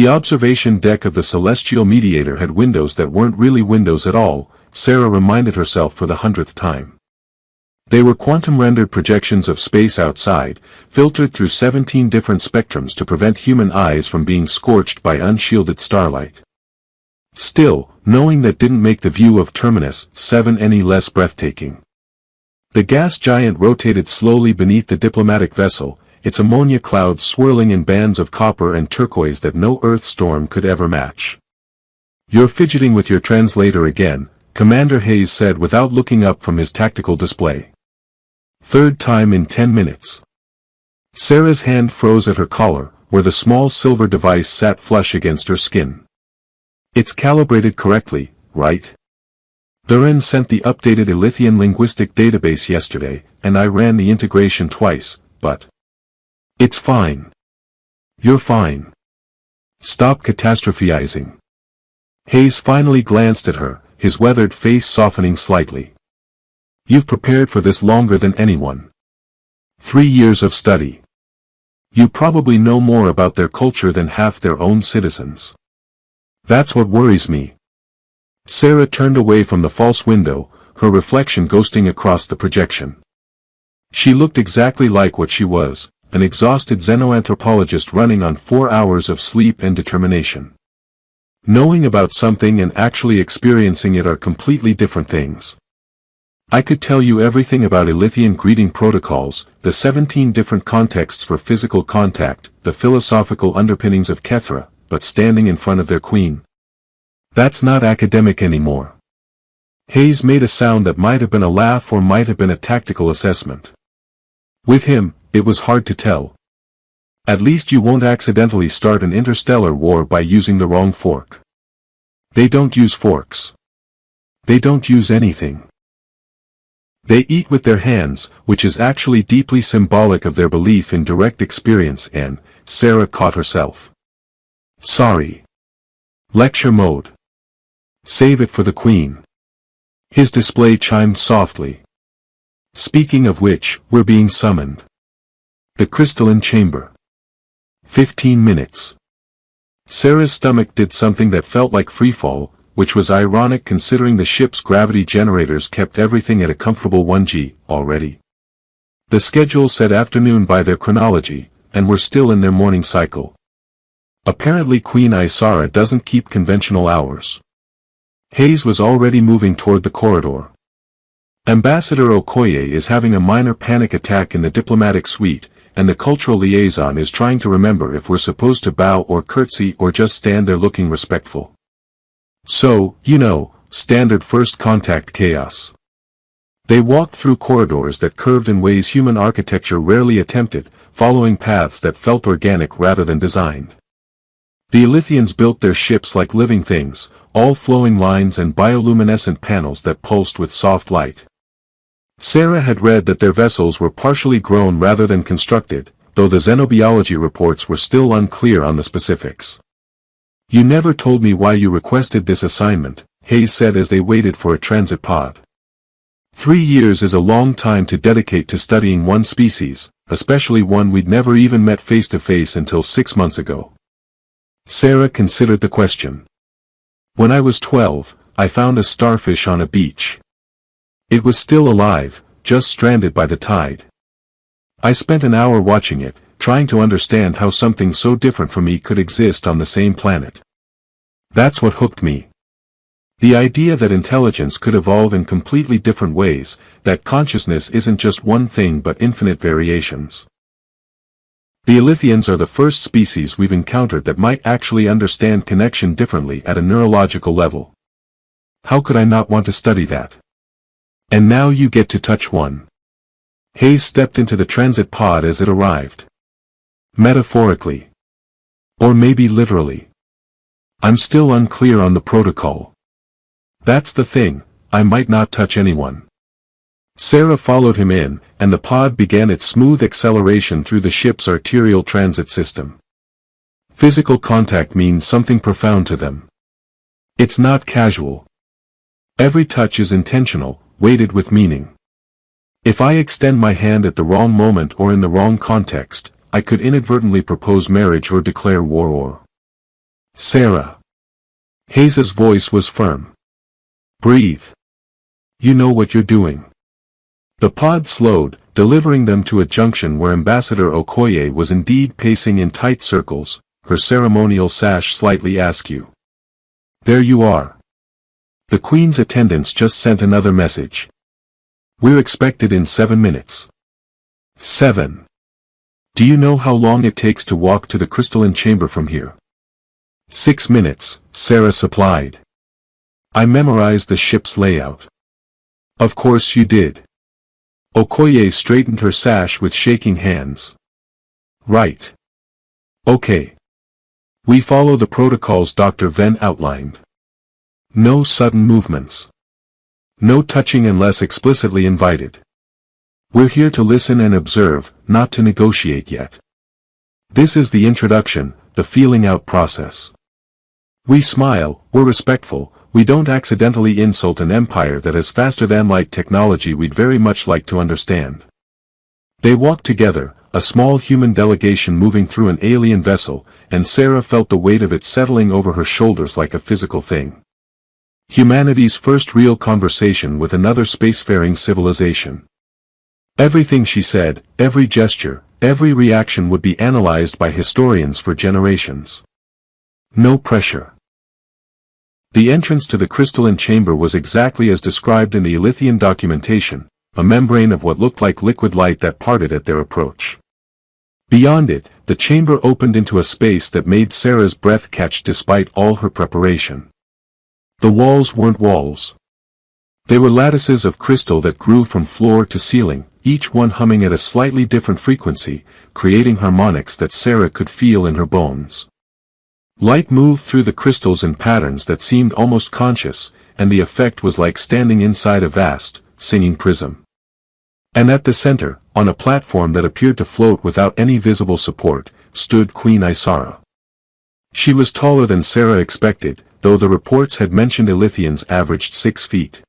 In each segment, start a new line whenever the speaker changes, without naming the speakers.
The observation deck of the Celestial Mediator had windows that weren't really windows at all, Sarah reminded herself for the 100th time. They were quantum-rendered projections of space outside, filtered through 17 different spectrums to prevent human eyes from being scorched by unshielded starlight. Still, knowing that didn't make the view of Terminus 7 any less breathtaking. The gas giant rotated slowly beneath the diplomatic vessel, its ammonia clouds swirling in bands of copper and turquoise that no Earth storm could ever match. "You're fidgeting with your translator again," Commander Hayes said without looking up from his tactical display. "Third time in 10 minutes. Sarah's hand froze at her collar, where the small silver device sat flush against her skin. "It's calibrated correctly, right? Duran sent the updated Elythian linguistic database yesterday, and I ran the integration twice, but it's fine. You're fine. Stop catastrophizing." Hayes finally glanced at her, his weathered face softening slightly. "You've prepared for this longer than anyone. 3 years of study. You probably know more about their culture than half their own citizens. That's what worries me." Sarah turned away from the false window, her reflection ghosting across the projection. She looked exactly like what she was, an exhausted xenoanthropologist running on 4 hours of sleep and determination. Knowing about something and actually experiencing it are completely different things. "I could tell you everything about Elythian greeting protocols, the 17 different contexts for physical contact, the philosophical underpinnings of Kethra, but standing in front of their queen. That's not academic anymore." Hayes made a sound that might have been a laugh or might have been a tactical assessment. With him, it was hard to tell. "At least you won't accidentally start an interstellar war by using the wrong fork. They don't use forks. They don't use anything. They eat with their hands, which is actually deeply symbolic of their belief in direct experience and," Sarah caught herself. "Sorry. Lecture mode. Save it for the Queen." His display chimed softly. "Speaking of which, we're being summoned. The crystalline chamber. 15 minutes. Sarah's stomach did something that felt like freefall, which was ironic considering the ship's gravity generators kept everything at a comfortable 1G already. The schedule said afternoon by their chronology, and were still in their morning cycle. Apparently Queen Isara doesn't keep conventional hours. Hayes was already moving toward the corridor. "Ambassador Okoye is having a minor panic attack in the diplomatic suite, and the cultural liaison is trying to remember if we're supposed to bow or curtsy or just stand there looking respectful. So, standard first contact chaos." They walked through corridors that curved in ways human architecture rarely attempted, following paths that felt organic rather than designed. The Elythians built their ships like living things, all flowing lines and bioluminescent panels that pulsed with soft light. Sarah had read that their vessels were partially grown rather than constructed, though the xenobiology reports were still unclear on the specifics. "You never told me why you requested this assignment," Hayes said as they waited for a transit pod. 3 years is a long time to dedicate to studying one species, especially one we'd never even met face to face until 6 months ago. Sarah considered the question. "When I was 12, I found a starfish on a beach. It was still alive, just stranded by the tide. I spent an hour watching it, trying to understand how something so different from me could exist on the same planet. That's what hooked me. The idea that intelligence could evolve in completely different ways, that consciousness isn't just one thing but infinite variations. The Elythians are the first species we've encountered that might actually understand connection differently at a neurological level. How could I not want to study that? And now you get to touch one." Hayes stepped into the transit pod as it arrived. "Metaphorically. Or maybe literally. I'm still unclear on the protocol. That's the thing, I might not touch anyone." Sarah followed him in, and the pod began its smooth acceleration through the ship's arterial transit system. Physical contact means something profound to them. It's not casual. Every touch is intentional, weighted with meaning. If I extend my hand at the wrong moment or in the wrong context, I could inadvertently propose marriage or declare war. Sarah. Hayes's voice was firm. Breathe. You know what you're doing. The pod slowed, delivering them to a junction where Ambassador Okoye was indeed pacing in tight circles, her ceremonial sash slightly askew. There you are. The Queen's attendants just sent another message. We're expected in 7 minutes. 7. Do you know how long it takes to walk to the crystalline chamber from here? 6 minutes, Sarah supplied. I memorized the ship's layout. Of course you did. Okoye straightened her sash with shaking hands. Right. Okay. We follow the protocols Dr. Venn outlined. No sudden movements. No touching unless explicitly invited. We're here to listen and observe, not to negotiate yet. This is the introduction, the feeling out process. We smile, we're respectful, we don't accidentally insult an empire that has faster-than-light technology we'd very much like to understand. They walked together, a small human delegation moving through an alien vessel, and Sarah felt the weight of it settling over her shoulders like a physical thing. Humanity's first real conversation with another spacefaring civilization. Everything she said, every gesture, every reaction would be analyzed by historians for generations. No pressure. The entrance to the crystalline chamber was exactly as described in the Elythian documentation, a membrane of what looked like liquid light that parted at their approach. Beyond it, the chamber opened into a space that made Sarah's breath catch despite all her preparation. The walls weren't walls. They were lattices of crystal that grew from floor to ceiling, each one humming at a slightly different frequency, creating harmonics that Sarah could feel in her bones. Light moved through the crystals in patterns that seemed almost conscious, and the effect was like standing inside a vast, singing prism. And at the center, on a platform that appeared to float without any visible support, stood Queen Isara. She was taller than Sarah expected, though the reports had mentioned Elythians averaged 6 feet.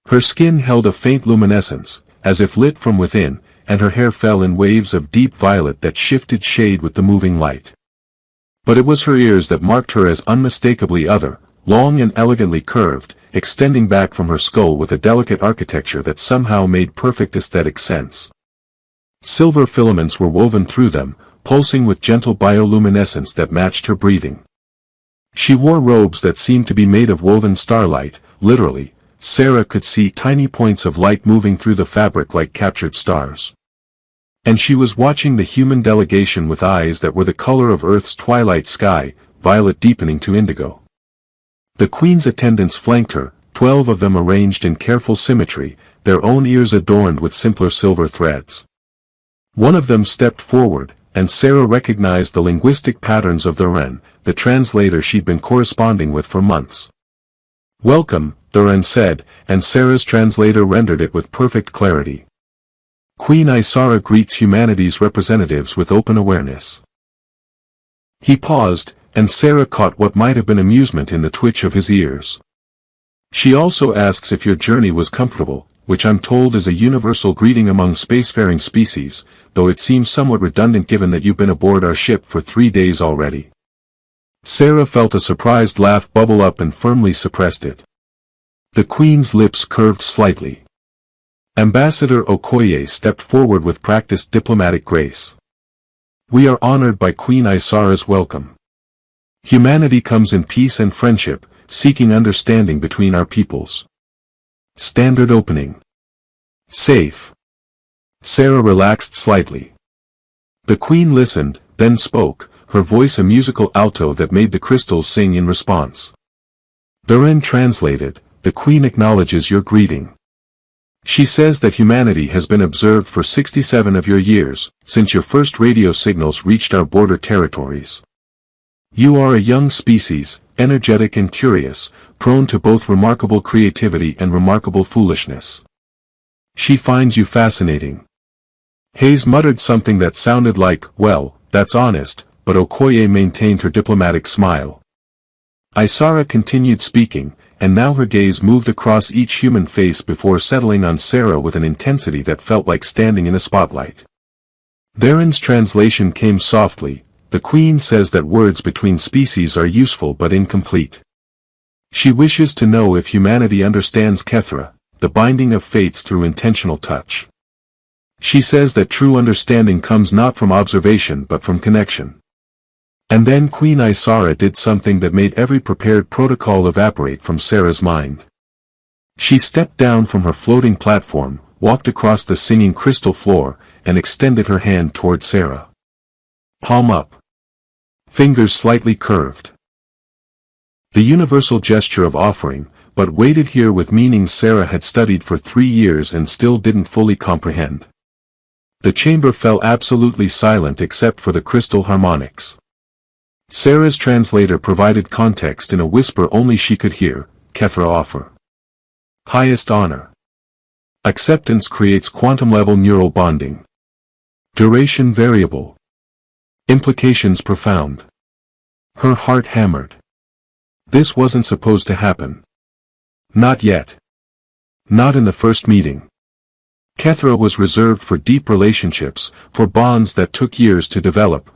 Her skin held a faint luminescence, as if lit from within, and her hair fell in waves of deep violet that shifted shade with the moving light. But it was her ears that marked her as unmistakably other, long and elegantly curved, extending back from her skull with a delicate architecture that somehow made perfect aesthetic sense. Silver filaments were woven through them, pulsing with gentle bioluminescence that matched her breathing. She wore robes that seemed to be made of woven starlight, literally. Sarah could see tiny points of light moving through the fabric like captured stars. And she was watching the human delegation with eyes that were the color of Earth's twilight sky, violet deepening to indigo. The Queen's attendants flanked her, 12 of them arranged in careful symmetry, their own ears adorned with simpler silver threads. One of them stepped forward, and Sarah recognized the linguistic patterns of Duran, the translator she'd been corresponding with for months. Welcome, Duran said, and Sarah's translator rendered it with perfect clarity. Queen Isara greets humanity's representatives with open awareness. He paused, and Sarah caught what might have been amusement in the twitch of his ears. She also asks if your journey was comfortable, which I'm told is a universal greeting among spacefaring species, though it seems somewhat redundant given that you've been aboard our ship for 3 days already. Sarah felt a surprised laugh bubble up and firmly suppressed it. The Queen's lips curved slightly. Ambassador Okoye stepped forward with practiced diplomatic grace. We are honored by Queen Isara's welcome. Humanity comes in peace and friendship, seeking understanding between our peoples. Standard opening. Safe. Sarah relaxed slightly. The Queen listened, then spoke, her voice a musical alto that made the crystals sing in response. Duran translated, the Queen acknowledges your greeting. She says that humanity has been observed for 67 of your years, since your first radio signals reached our border territories. You are a young species, energetic and curious, prone to both remarkable creativity and remarkable foolishness. She finds you fascinating. Hayes muttered something that sounded like, well, that's honest, but Okoye maintained her diplomatic smile. Isara continued speaking, and now her gaze moved across each human face before settling on Sarah with an intensity that felt like standing in a spotlight. Darren's translation came softly, the Queen says that words between species are useful but incomplete. She wishes to know if humanity understands Kethra, the binding of fates through intentional touch. She says that true understanding comes not from observation but from connection. And then Queen Isara did something that made every prepared protocol evaporate from Sarah's mind. She stepped down from her floating platform, walked across the singing crystal floor, and extended her hand toward Sarah. Palm up. Fingers slightly curved. The universal gesture of offering, but weighted here with meanings Sarah had studied for 3 years and still didn't fully comprehend. The chamber fell absolutely silent except for the crystal harmonics. Sarah's translator provided context in a whisper only she could hear. Kethra offer. Highest honor. Acceptance creates quantum-level neural bonding. Duration variable. Implications profound. Her heart hammered. This wasn't supposed to happen. Not yet. Not in the first meeting. Kethra was reserved for deep relationships, for bonds that took years to develop,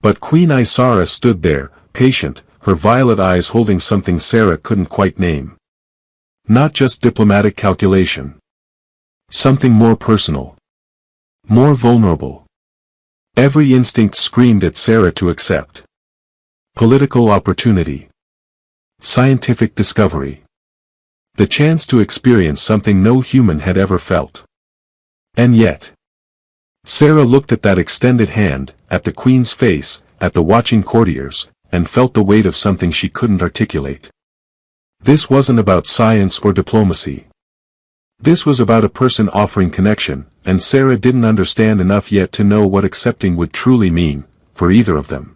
But Queen Isara stood there, patient, her violet eyes holding something Sarah couldn't quite name. Not just diplomatic calculation. Something more personal. More vulnerable. Every instinct screamed at Sarah to accept. Political opportunity. Scientific discovery. The chance to experience something no human had ever felt. And yet. Sarah looked at that extended hand, at the Queen's face, at the watching courtiers, and felt the weight of something she couldn't articulate. This wasn't about science or diplomacy. This was about a person offering connection, and Sarah didn't understand enough yet to know what accepting would truly mean, for either of them.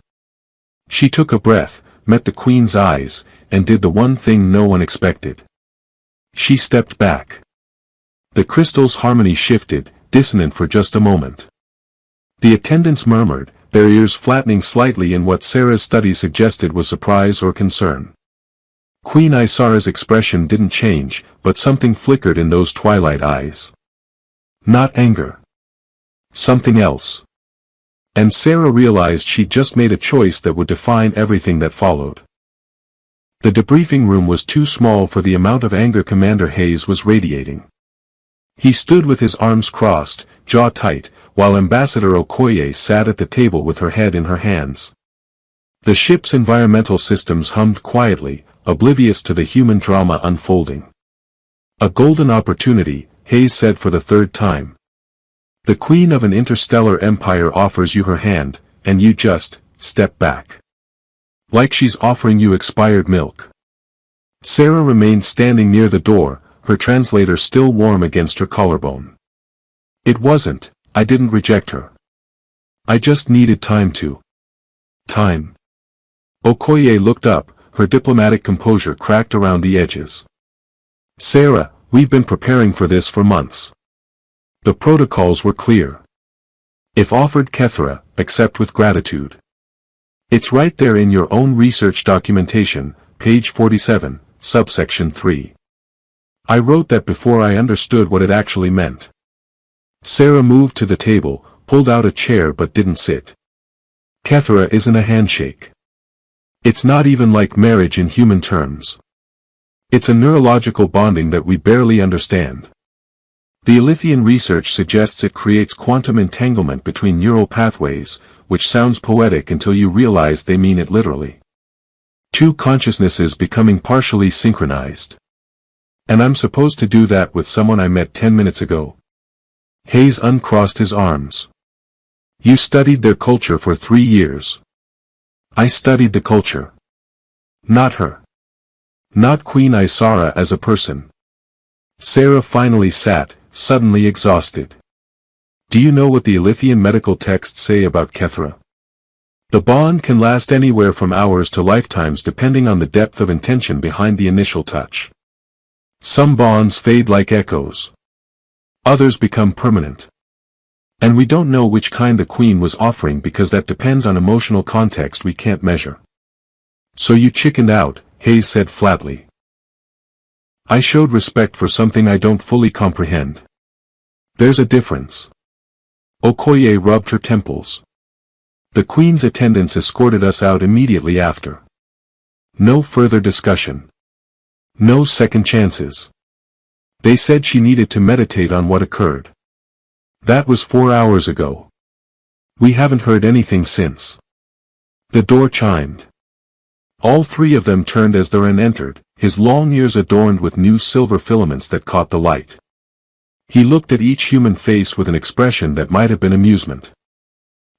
She took a breath, met the Queen's eyes, and did the one thing no one expected. She stepped back. The crystal's harmony shifted, dissonant for just a moment. The attendants murmured, their ears flattening slightly in what Sarah's study suggested was surprise or concern. Queen Isara's expression didn't change, but something flickered in those twilight eyes. Not anger. Something else. And Sarah realized she'd just made a choice that would define everything that followed. The debriefing room was too small for the amount of anger Commander Hayes was radiating. He stood with his arms crossed, jaw tight, while Ambassador Okoye sat at the table with her head in her hands. The ship's environmental systems hummed quietly, oblivious to the human drama unfolding. A golden opportunity, Hayes said for the 3rd time. The Queen of an interstellar empire offers you her hand, and you just step back. Like she's offering you expired milk. Sarah remained standing near the door, her translator still warm against her collarbone. It wasn't, I didn't reject her. I just needed time to. Time. Okoye looked up, her diplomatic composure cracked around the edges. Sarah, we've been preparing for this for months. The protocols were clear. If offered Kethra, accept with gratitude. It's right there in your own research documentation, page 47, subsection 3. I wrote that before I understood what it actually meant. Sarah moved to the table, pulled out a chair but didn't sit. Kethra isn't a handshake. It's not even like marriage in human terms. It's a neurological bonding that we barely understand. The Elythian research suggests it creates quantum entanglement between neural pathways, which sounds poetic until you realize they mean it literally. Two consciousnesses becoming partially synchronized. And I'm supposed to do that with someone I met 10 minutes ago. Hayes uncrossed his arms. You studied their culture for 3 years. I studied the culture. Not her. Not Queen Isara as a person. Sarah finally sat, suddenly exhausted. Do you know what the Elythian medical texts say about Kethra? The bond can last anywhere from hours to lifetimes depending on the depth of intention behind the initial touch. Some bonds fade like echoes. Others become permanent. And we don't know which kind the Queen was offering because that depends on emotional context we can't measure. So you chickened out, Hayes said flatly. I showed respect for something I don't fully comprehend. There's a difference. Okoye rubbed her temples. The Queen's attendants escorted us out immediately after. No further discussion. No second chances. They said she needed to meditate on what occurred. That was 4 hours ago. We haven't heard anything since. The door chimed. All three of them turned as Duran entered, his long ears adorned with new silver filaments that caught the light. He looked at each human face with an expression that might have been amusement.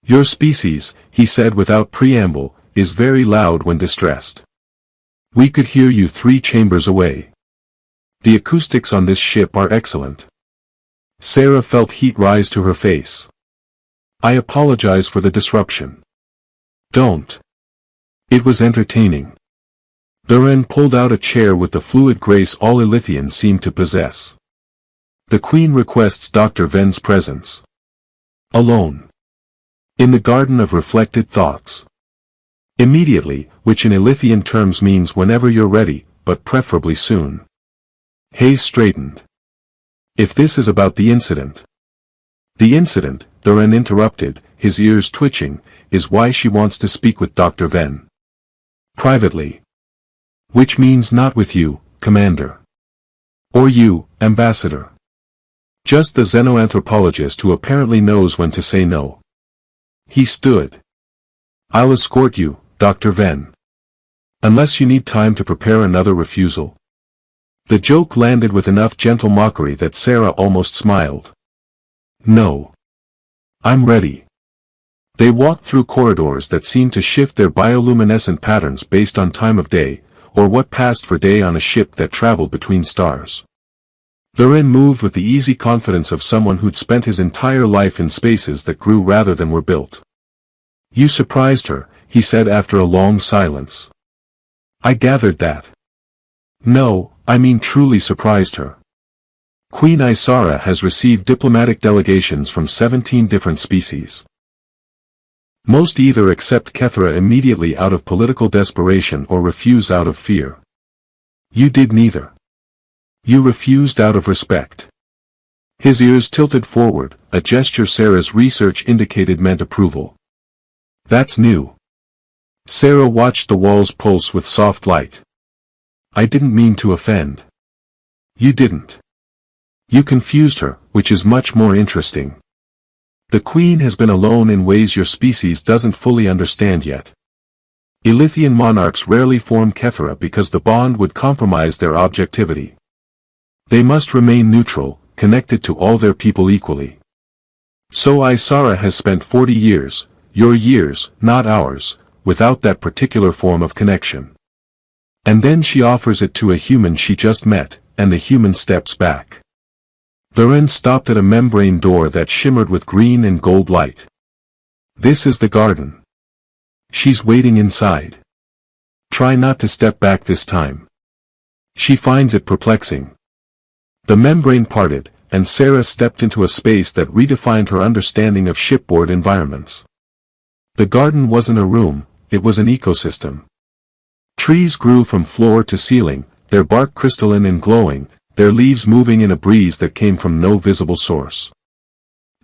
Your species, he said without preamble, is very loud when distressed. We could hear you 3 chambers away. The acoustics on this ship are excellent. Sarah felt heat rise to her face. I apologize for the disruption. Don't. It was entertaining. Duran pulled out a chair with the fluid grace all Ilithians seemed to possess. The Queen requests Dr. Ven's presence. Alone. In the garden of reflected thoughts. Immediately, which in Ilithian terms means whenever you're ready, but preferably soon. Hayes straightened. If this is about the incident. The incident, Duran interrupted, his ears twitching, is why she wants to speak with Dr. Ven. Privately. Which means not with you, Commander. Or you, Ambassador. Just the xenoanthropologist who apparently knows when to say no. He stood. I'll escort you, Dr. Ven. Unless you need time to prepare another refusal. The joke landed with enough gentle mockery that Sarah almost smiled. No. I'm ready. They walked through corridors that seemed to shift their bioluminescent patterns based on time of day, or what passed for day on a ship that traveled between stars. Duran moved with the easy confidence of someone who'd spent his entire life in spaces that grew rather than were built. You surprised her, he said after a long silence. I gathered that. No, I mean truly surprised her. Queen Isara has received diplomatic delegations from 17 different species. Most either accept Kethra immediately out of political desperation or refuse out of fear. You did neither. You refused out of respect. His ears tilted forward, a gesture Sarah's research indicated meant approval. That's new. Sarah watched the walls pulse with soft light. I didn't mean to offend. You didn't. You confused her, which is much more interesting. The Queen has been alone in ways your species doesn't fully understand yet. Ilithian monarchs rarely form Kethra because the bond would compromise their objectivity. They must remain neutral, connected to all their people equally. So Isara has spent 40 years, your years, not ours, without that particular form of connection. And then she offers it to a human she just met, and the human steps back. Duran stopped at a membrane door that shimmered with green and gold light. This is the garden. She's waiting inside. Try not to step back this time. She finds it perplexing. The membrane parted, and Sarah stepped into a space that redefined her understanding of shipboard environments. The garden wasn't a room, it was an ecosystem. Trees grew from floor to ceiling, their bark crystalline and glowing, their leaves moving in a breeze that came from no visible source.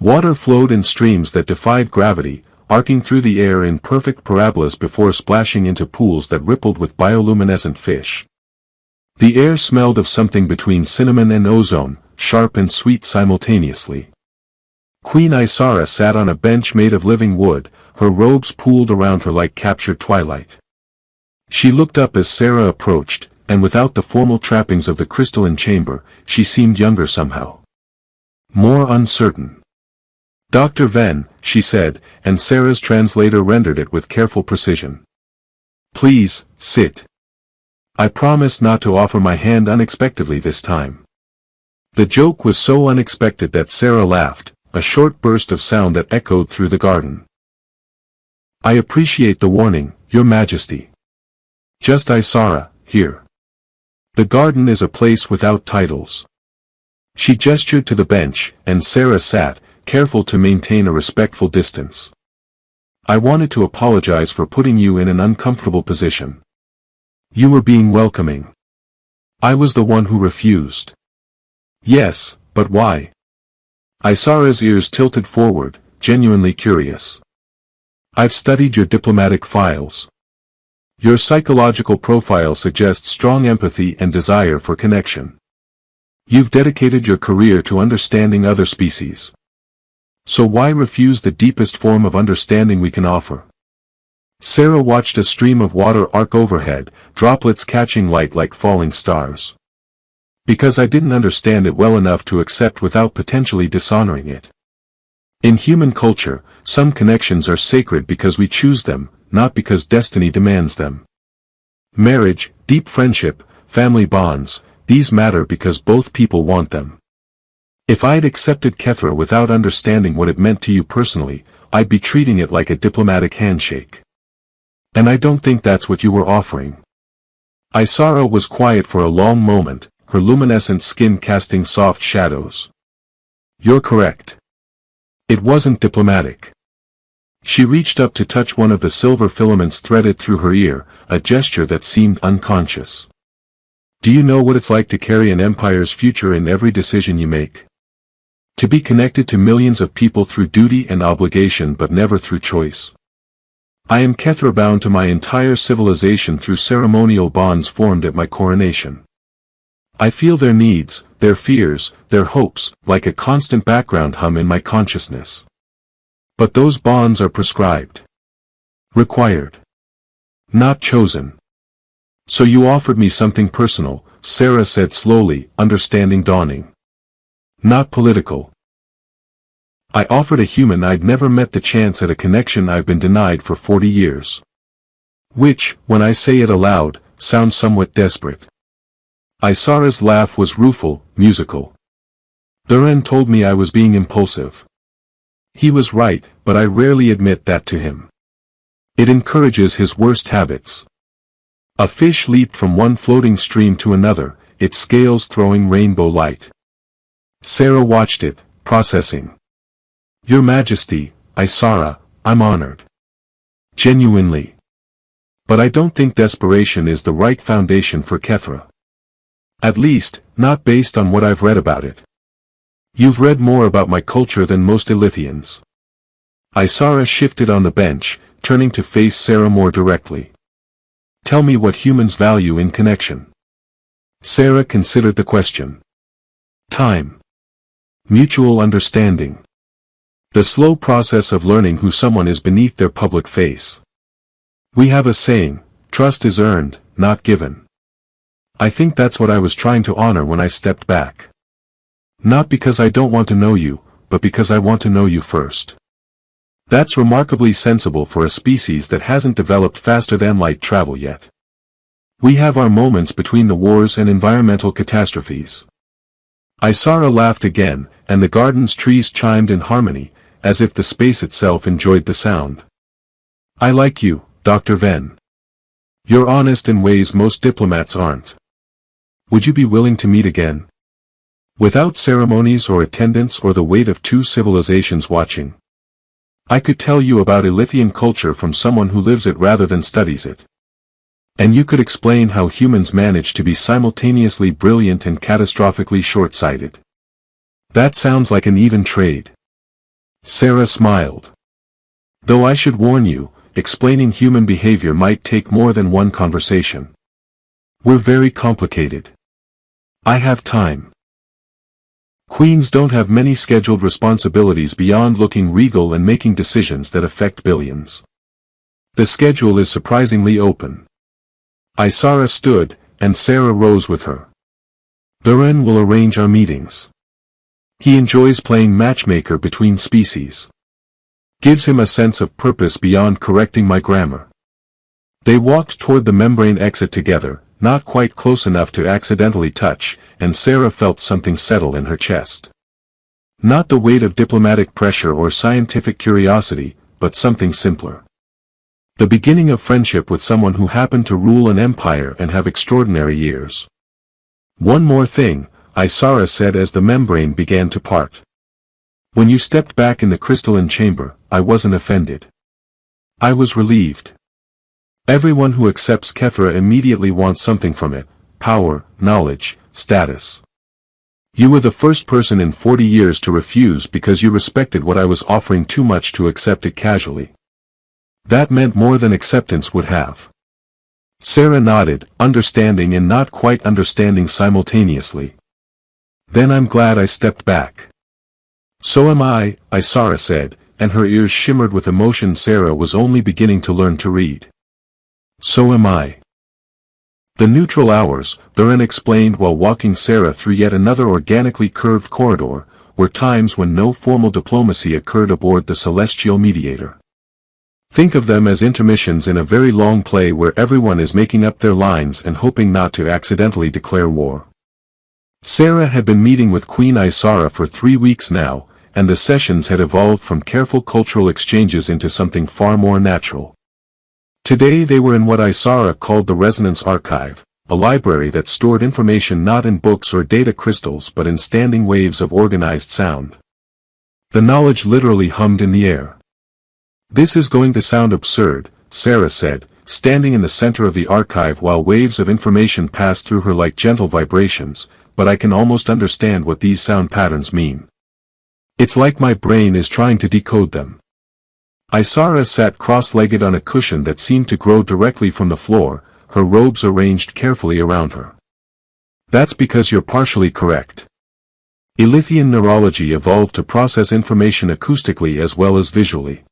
Water flowed in streams that defied gravity, arcing through the air in perfect parabolas before splashing into pools that rippled with bioluminescent fish. The air smelled of something between cinnamon and ozone, sharp and sweet simultaneously. Queen Isara sat on a bench made of living wood, her robes pooled around her like captured twilight. She looked up as Sarah approached, and without the formal trappings of the crystalline chamber, she seemed younger somehow. More uncertain. Dr. Ven, she said, and Sarah's translator rendered it with careful precision. Please, sit. I promise not to offer my hand unexpectedly this time. The joke was so unexpected that Sarah laughed, a short burst of sound that echoed through the garden. I appreciate the warning, Your Majesty. Just Isara, here. The garden is a place without titles. She gestured to the bench, and Sarah sat, careful to maintain a respectful distance. I wanted to apologize for putting you in an uncomfortable position. You were being welcoming. I was the one who refused. Yes, but why? Isara's ears tilted forward, genuinely curious. I've studied your diplomatic files. Your psychological profile suggests strong empathy and desire for connection. You've dedicated your career to understanding other species. So why refuse the deepest form of understanding we can offer? Sarah watched a stream of water arc overhead, droplets catching light like falling stars. Because I didn't understand it well enough to accept without potentially dishonoring it. In human culture, some connections are sacred because we choose them, not because destiny demands them. Marriage, deep friendship, family bonds, these matter because both people want them. If I'd accepted Kethra without understanding what it meant to you personally, I'd be treating it like a diplomatic handshake. And I don't think that's what you were offering. Isara was quiet for a long moment, her luminescent skin casting soft shadows. You're correct. It wasn't diplomatic. She reached up to touch one of the silver filaments threaded through her ear, a gesture that seemed unconscious. Do you know what it's like to carry an empire's future in every decision you make? To be connected to millions of people through duty and obligation but never through choice. I am Kethra, bound to my entire civilization through ceremonial bonds formed at my coronation. I feel their needs, their fears, their hopes, like a constant background hum in my consciousness. But those bonds are prescribed. Required. Not chosen. So you offered me something personal, Sarah said slowly, understanding dawning. Not political. I offered a human I'd never met the chance at a connection I've been denied for 40 years. Which, when I say it aloud, sounds somewhat desperate. Isara's laugh was rueful, musical. Duran told me I was being impulsive. He was right, but I rarely admit that to him. It encourages his worst habits. A fish leaped from one floating stream to another, its scales throwing rainbow light. Sarah watched it, processing. Your Majesty, Isara, I'm honored. Genuinely. But I don't think desperation is the right foundation for Kethra. At least, not based on what I've read about it. You've read more about my culture than most Ilithians. Isara shifted on the bench, turning to face Sarah more directly. Tell me what humans value in connection. Sarah considered the question. Time. Mutual understanding. The slow process of learning who someone is beneath their public face. We have a saying, trust is earned, not given. I think that's what I was trying to honor when I stepped back. Not because I don't want to know you, but because I want to know you first. That's remarkably sensible for a species that hasn't developed faster than light travel yet. We have our moments between the wars and environmental catastrophes. Isara laughed again, and the garden's trees chimed in harmony, as if the space itself enjoyed the sound. I like you, Dr. Venn. You're honest in ways most diplomats aren't. Would you be willing to meet again? Without ceremonies or attendance or the weight of two civilizations watching. I could tell you about Ilithian culture from someone who lives it rather than studies it. And you could explain how humans manage to be simultaneously brilliant and catastrophically short-sighted. That sounds like an even trade. Sarah smiled. Though I should warn you, explaining human behavior might take more than one conversation. We're very complicated. I have time. Queens don't have many scheduled responsibilities beyond looking regal and making decisions that affect billions. The schedule is surprisingly open. Isara stood, and Sarah rose with her. Duran will arrange our meetings. He enjoys playing matchmaker between species. Gives him a sense of purpose beyond correcting my grammar. They walked toward the membrane exit together, not quite close enough to accidentally touch, and Sarah felt something settle in her chest. Not the weight of diplomatic pressure or scientific curiosity, but something simpler. The beginning of friendship with someone who happened to rule an empire and have extraordinary years. One more thing, Isara said as the membrane began to part. When you stepped back in the crystalline chamber, I wasn't offended. I was relieved. Everyone who accepts Kethra immediately wants something from it, power, knowledge, status. You were the first person in 40 years to refuse because you respected what I was offering too much to accept it casually. That meant more than acceptance would have. Sarah nodded, understanding and not quite understanding simultaneously. Then I'm glad I stepped back. So am I, Isara said, and her ears shimmered with emotion Sarah was only beginning to learn to read. So am I. The neutral hours, Thurin explained while walking Sarah through yet another organically curved corridor, were times when no formal diplomacy occurred aboard the Celestial Mediator. Think of them as intermissions in a very long play where everyone is making up their lines and hoping not to accidentally declare war. Sarah had been meeting with Queen Isara for 3 weeks now, and the sessions had evolved from careful cultural exchanges into something far more natural. Today they were in what Isara called the Resonance Archive, a library that stored information not in books or data crystals but in standing waves of organized sound. The knowledge literally hummed in the air. This is going to sound absurd, Sarah said, standing in the center of the archive while waves of information passed through her like gentle vibrations, but I can almost understand what these sound patterns mean. It's like my brain is trying to decode them. Isara sat cross-legged on a cushion that seemed to grow directly from the floor, her robes arranged carefully around her. That's because you're partially correct. Elithian neurology evolved to process information acoustically as well as visually.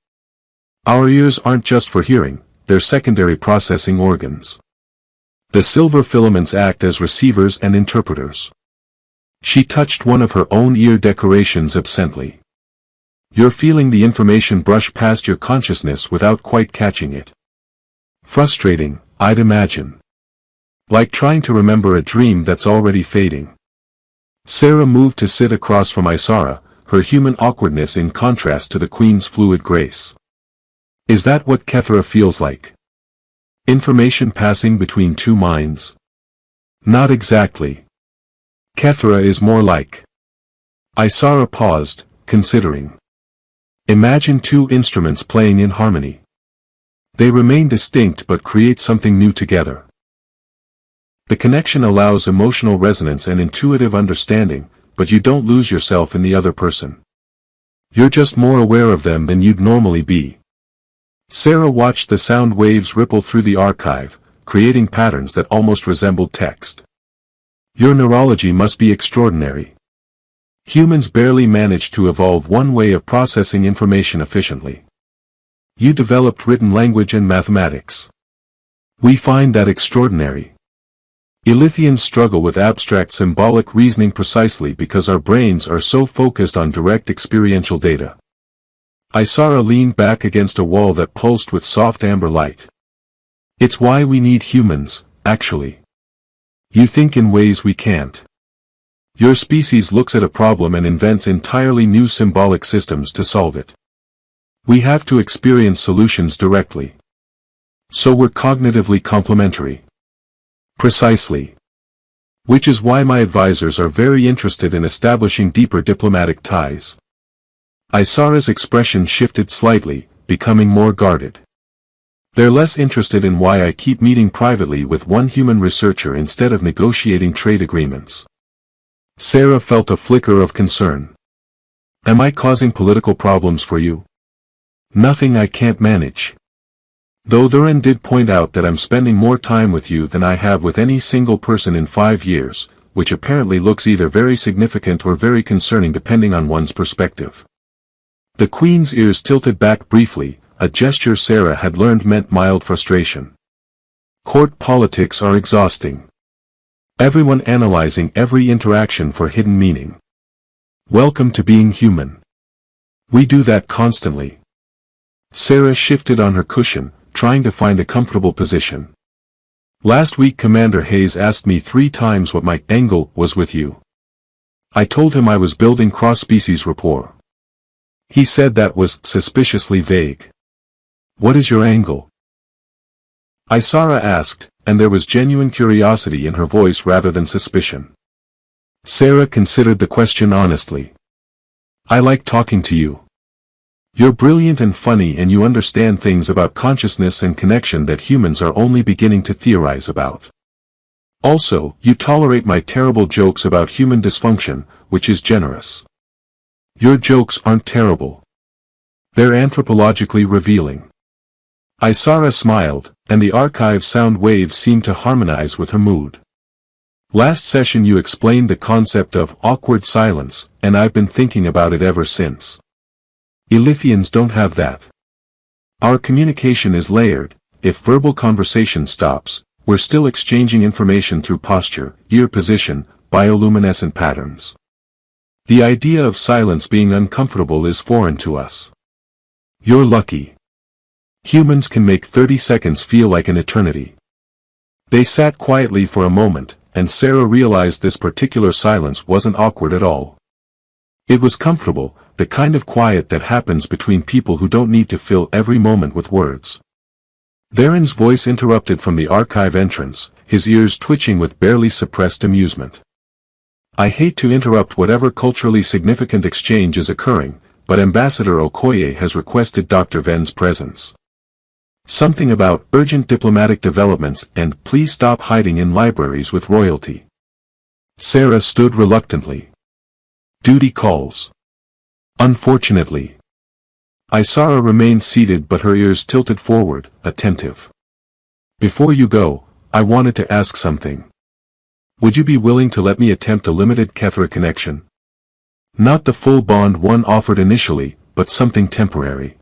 Our ears aren't just for hearing, they're secondary processing organs. The silver filaments act as receivers and interpreters. She touched one of her own ear decorations absently. You're feeling the information brush past your consciousness without quite catching it. Frustrating, I'd imagine. Like trying to remember a dream that's already fading. Sarah moved to sit across from Isara, her human awkwardness in contrast to the Queen's fluid grace. Is that what Kethra feels like? Information passing between two minds? Not exactly. Kethra is more like. Isara paused, considering. Imagine two instruments playing in harmony. They remain distinct but create something new together. The connection allows emotional resonance and intuitive understanding, but you don't lose yourself in the other person. You're just more aware of them than you'd normally be. Sarah watched the sound waves ripple through the archive, creating patterns that almost resembled text. Your neurology must be extraordinary. Humans barely manage to evolve one way of processing information efficiently. You developed written language and mathematics. We find that extraordinary. Elithians struggle with abstract symbolic reasoning precisely because our brains are so focused on direct experiential data. Isara leaned back against a wall that pulsed with soft amber light. It's why we need humans, actually. You think in ways we can't. Your species looks at a problem and invents entirely new symbolic systems to solve it. We have to experience solutions directly. So we're cognitively complementary. Precisely. Which is why my advisors are very interested in establishing deeper diplomatic ties. Isara's expression shifted slightly, becoming more guarded. They're less interested in why I keep meeting privately with one human researcher instead of negotiating trade agreements. Sarah felt a flicker of concern. Am I causing political problems for you? Nothing I can't manage. Though Thurin did point out that I'm spending more time with you than I have with any single person in 5 years, which apparently looks either very significant or very concerning depending on one's perspective. The Queen's ears tilted back briefly, a gesture Sarah had learned meant mild frustration. Court politics are exhausting. Everyone analyzing every interaction for hidden meaning. Welcome to being human. We do that constantly. Sarah shifted on her cushion, trying to find a comfortable position. Last week Commander Hayes asked me 3 times what my angle was with you. I told him I was building cross-species rapport. He said that was suspiciously vague. What is your angle? Isara asked, and there was genuine curiosity in her voice rather than suspicion. Sarah considered the question honestly. I like talking to you. You're brilliant and funny and you understand things about consciousness and connection that humans are only beginning to theorize about. Also, you tolerate my terrible jokes about human dysfunction, which is generous. Your jokes aren't terrible. They're anthropologically revealing. Isara smiled, and the archive sound waves seemed to harmonize with her mood. Last session you explained the concept of awkward silence, and I've been thinking about it ever since. Ilithians don't have that. Our communication is layered. If verbal conversation stops, we're still exchanging information through posture, ear position, bioluminescent patterns. The idea of silence being uncomfortable is foreign to us. You're lucky. Humans can make 30 seconds feel like an eternity. They sat quietly for a moment, and Sarah realized this particular silence wasn't awkward at all. It was comfortable, the kind of quiet that happens between people who don't need to fill every moment with words. Darren's voice interrupted from the archive entrance, his ears twitching with barely suppressed amusement. I hate to interrupt whatever culturally significant exchange is occurring, but Ambassador Okoye has requested Dr. Ven's presence. Something about urgent diplomatic developments and please stop hiding in libraries with royalty. Sarah stood reluctantly. Duty calls. Unfortunately. Isara remained seated but her ears tilted forward, attentive. Before you go, I wanted to ask something. Would you be willing to let me attempt a limited Kethra connection? Not the full bond one offered initially, but something temporary.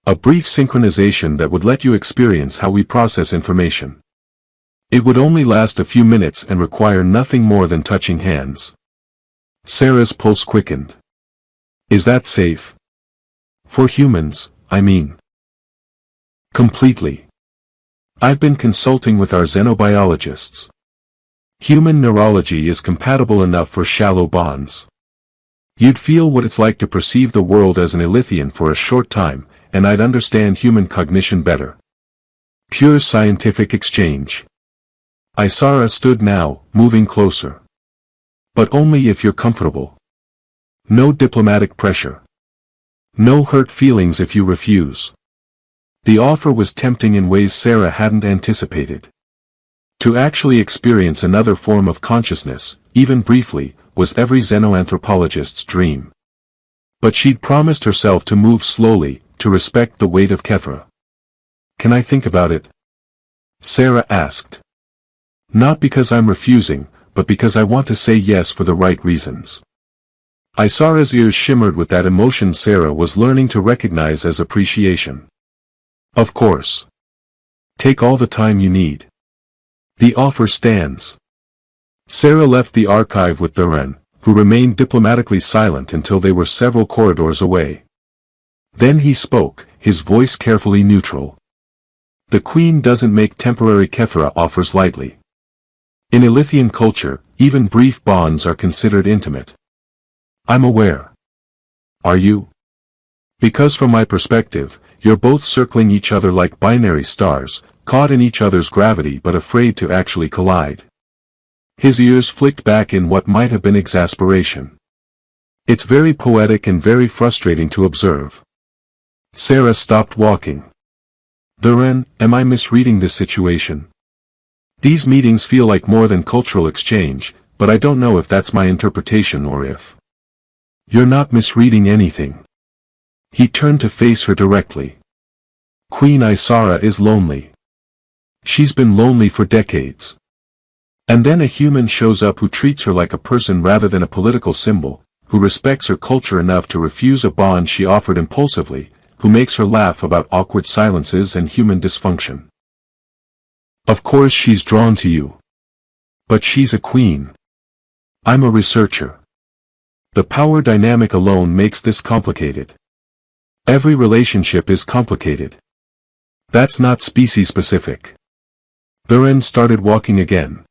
A brief synchronization that would let you experience how we process information. It would only last a few minutes and require nothing more than touching hands. Sarah's pulse quickened. Is that safe? For humans, I mean. Completely. I've been consulting with our xenobiologists. Human neurology is compatible enough for shallow bonds. You'd feel what it's like to perceive the world as an Ilithian for a short time, and I'd understand human cognition better. Pure scientific exchange. Isara stood now, moving closer. But only if you're comfortable. No diplomatic pressure. No hurt feelings if you refuse. The offer was tempting in ways Sarah hadn't anticipated. To actually experience another form of consciousness, even briefly, was every xenoanthropologist's dream. But she'd promised herself to move slowly, to respect the weight of Kethra. Can I think about it? Sarah asked. Not because I'm refusing, but because I want to say yes for the right reasons. Isara's ears shimmered with that emotion Sarah was learning to recognize as appreciation. Of course. Take all the time you need. The offer stands. Sarah left the archive with Darren, who remained diplomatically silent until they were several corridors away. Then he spoke, his voice carefully neutral. The Queen doesn't make temporary Kethra offers lightly. In Ilithian culture, even brief bonds are considered intimate. I'm aware. Are you? Because from my perspective, you're both circling each other like binary stars, caught in each other's gravity but afraid to actually collide. His ears flicked back in what might have been exasperation. It's very poetic and very frustrating to observe. Sarah stopped walking. Darren, am I misreading this situation? These meetings feel like more than cultural exchange, but I don't know if that's my interpretation or if. You're not misreading anything. He turned to face her directly. Queen Isara is lonely. She's been lonely for decades. And then a human shows up who treats her like a person rather than a political symbol, who respects her culture enough to refuse a bond she offered impulsively, who makes her laugh about awkward silences and human dysfunction. Of course she's drawn to you. But she's a queen. I'm a researcher. The power dynamic alone makes this complicated. Every relationship is complicated. That's not species-specific. Darren started walking again.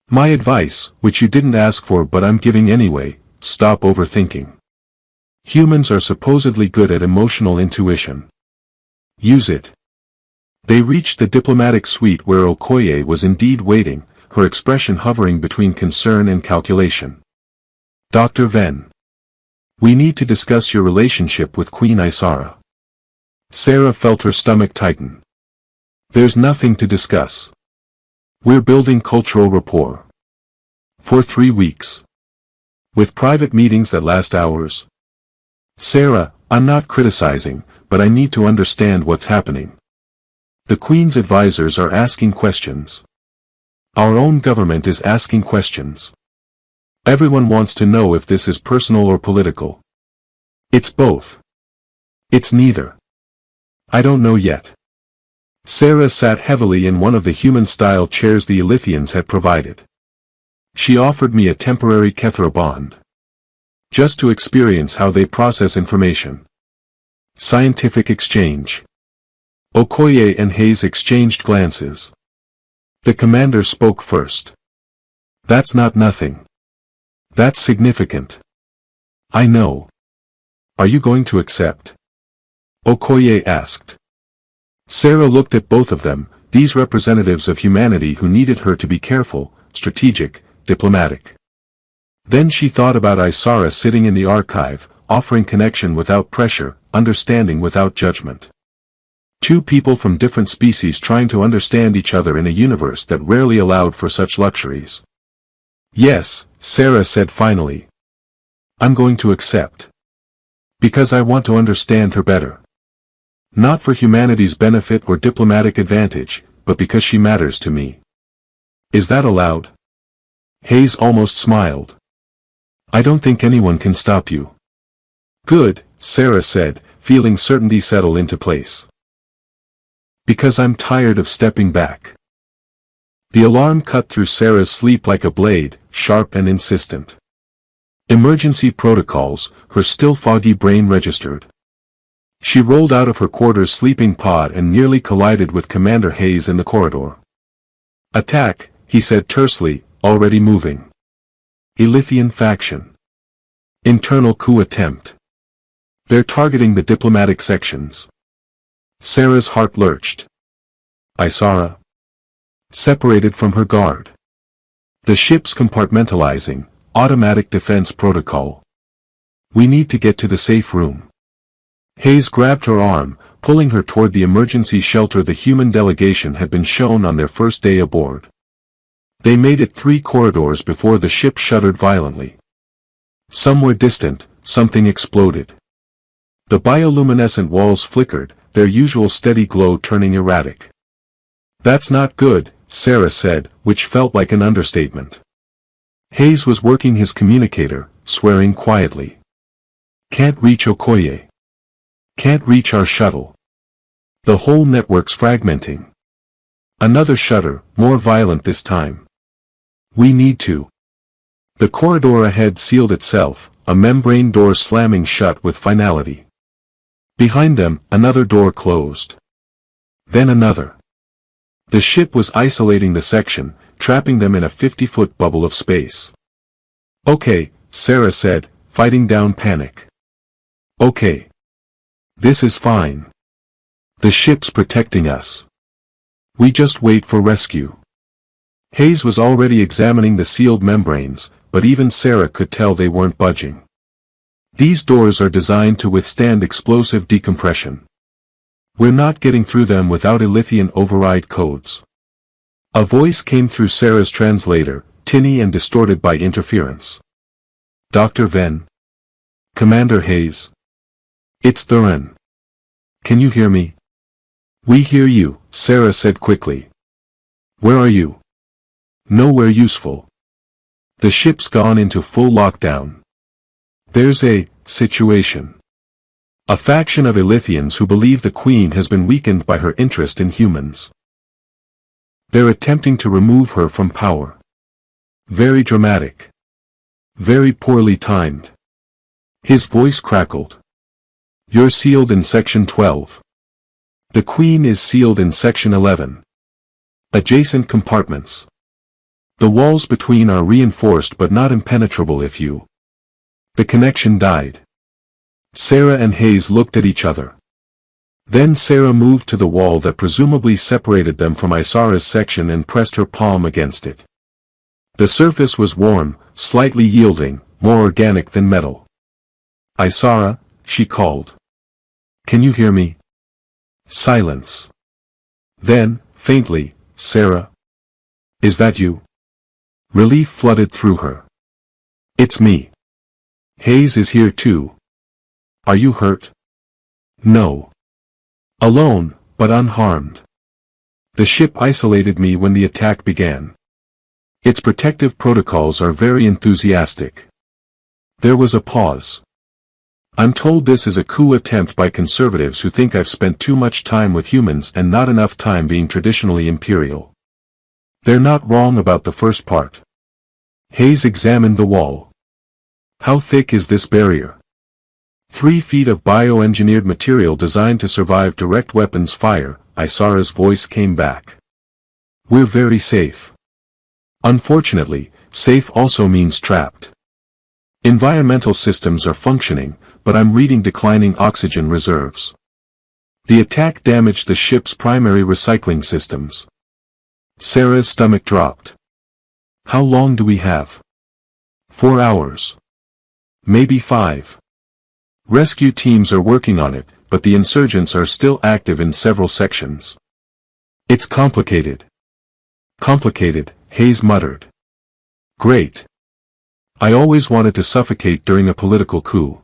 My advice, which you didn't ask for but I'm giving anyway, stop overthinking. Humans are supposedly good at emotional intuition. Use it. They reached the diplomatic suite where Okoye was indeed waiting, her expression hovering between concern and calculation. Dr. Ven. We need to discuss your relationship with Queen Isara. Sarah felt her stomach tighten. There's nothing to discuss. We're building cultural rapport. For 3 weeks. With private meetings that last hours. Sarah, I'm not criticizing, but I need to understand what's happening. The Queen's advisors are asking questions. Our own government is asking questions. Everyone wants to know if this is personal or political. It's both. It's neither. I don't know yet. Sarah sat heavily in one of the human-style chairs the Elythians had provided. She offered me a temporary Kethra bond. Just to experience how they process information. Scientific exchange. Okoye and Hayes exchanged glances. The commander spoke first. That's not nothing. That's significant. I know. Are you going to accept? Okoye asked. Sarah looked at both of them, these representatives of humanity who needed her to be careful, strategic, diplomatic. Then she thought about Isara sitting in the archive, offering connection without pressure, understanding without judgment. Two people from different species trying to understand each other in a universe that rarely allowed for such luxuries. Yes, Sarah said finally. I'm going to accept. Because I want to understand her better. Not for humanity's benefit or diplomatic advantage, but because she matters to me. Is that allowed? Hayes almost smiled. I don't think anyone can stop you. Good, Sarah said, feeling certainty settle into place. Because I'm tired of stepping back. The alarm cut through Sarah's sleep like a blade, sharp and insistent. Emergency protocols, her still foggy brain registered. She rolled out of her quarters sleeping pod and nearly collided with Commander Hayes in the corridor. Attack, he said tersely, already moving. Elythian faction. Internal coup attempt. They're targeting the diplomatic sections. Sarah's heart lurched. Isara. Separated from her guard. The ship's compartmentalizing, automatic defense protocol. We need to get to the safe room. Hayes grabbed her arm, pulling her toward the emergency shelter the human delegation had been shown on their first day aboard. They made it 3 corridors before the ship shuddered violently. Somewhere distant, something exploded. The bioluminescent walls flickered, their usual steady glow turning erratic. That's not good, Sarah said, which felt like an understatement. Hayes was working his communicator, swearing quietly. Can't reach Okoye. Can't reach our shuttle. The whole network's fragmenting. Another shudder, more violent this time. We need to. The corridor ahead sealed itself, a membrane door slamming shut with finality. Behind them, another door closed. Then another. The ship was isolating the section, trapping them in a 50-foot bubble of space. Okay, Sarah said, fighting down panic. Okay. This is fine. The ship's protecting us. We just wait for rescue. Hayes was already examining the sealed membranes, but even Sarah could tell they weren't budging. These doors are designed to withstand explosive decompression. We're not getting through them without Elythian override codes. A voice came through Sarah's translator, tinny and distorted by interference. Dr. Venn. Commander Hayes. It's Thuran. Can you hear me? We hear you, Sarah said quickly. Where are you? Nowhere useful. The ship's gone into full lockdown. There's a situation. A faction of Elythians who believe the Queen has been weakened by her interest in humans. They're attempting to remove her from power. Very dramatic. Very poorly timed. His voice crackled. You're sealed in Section 12. The Queen is sealed in Section 11. Adjacent compartments. The walls between are reinforced but not impenetrable if you. The connection died. Sarah and Hayes looked at each other. Then Sarah moved to the wall that presumably separated them from Isara's section and pressed her palm against it. The surface was warm, slightly yielding, more organic than metal. Isara, she called. Can you hear me? Silence. Then, faintly, Sarah. Is that you? Relief flooded through her. It's me. Hayes is here too. Are you hurt? No. Alone, but unharmed. The ship isolated me when the attack began. Its protective protocols are very enthusiastic. There was a pause. I'm told this is a coup attempt by conservatives who think I've spent too much time with humans and not enough time being traditionally imperial. They're not wrong about the first part. Hayes examined the wall. How thick is this barrier? 3 feet of bioengineered material designed to survive direct weapons fire. Isara's voice came back. We're very safe. Unfortunately, safe also means trapped. Environmental systems are functioning, but I'm reading declining oxygen reserves. The attack damaged the ship's primary recycling systems. Sarah's stomach dropped. How long do we have? 4 hours. Maybe 5. Rescue teams are working on it, but the insurgents are still active in several sections. It's complicated. Complicated, Hayes muttered. Great. I always wanted to suffocate during a political coup.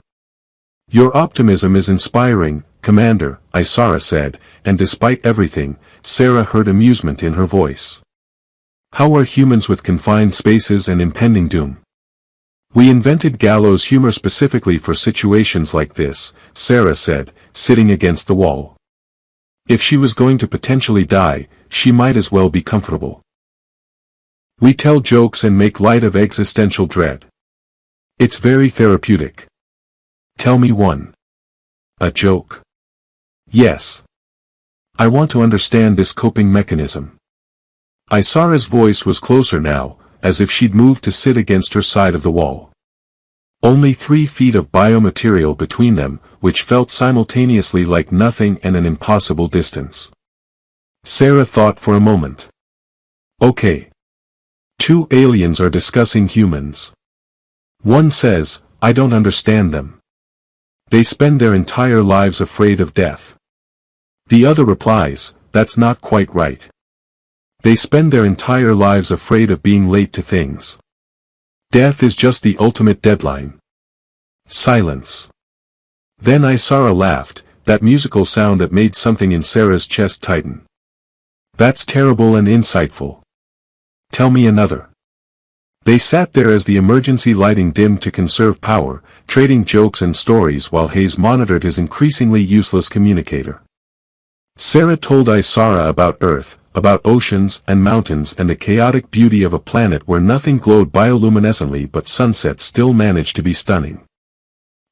Your optimism is inspiring, Commander, Isara said, and despite everything, Sarah heard amusement in her voice. How are humans with confined spaces and impending doom? We invented gallows humor specifically for situations like this, Sarah said, sitting against the wall. If she was going to potentially die, she might as well be comfortable. We tell jokes and make light of existential dread. It's very therapeutic. Tell me one. A joke? Yes. I want to understand this coping mechanism. Isara's voice was closer now, as if she'd moved to sit against her side of the wall. Only 3 feet of biomaterial between them, which felt simultaneously like nothing and an impossible distance. Sarah thought for a moment. Okay. 2 aliens are discussing humans. One says, I don't understand them. They spend their entire lives afraid of death. The other replies, that's not quite right. They spend their entire lives afraid of being late to things. Death is just the ultimate deadline. Silence. Then Isara laughed, that musical sound that made something in Sarah's chest tighten. That's terrible and insightful. Tell me another. They sat there as the emergency lighting dimmed to conserve power, trading jokes and stories while Hayes monitored his increasingly useless communicator. Sarah told Isara about Earth, about oceans and mountains and the chaotic beauty of a planet where nothing glowed bioluminescently but sunsets still managed to be stunning.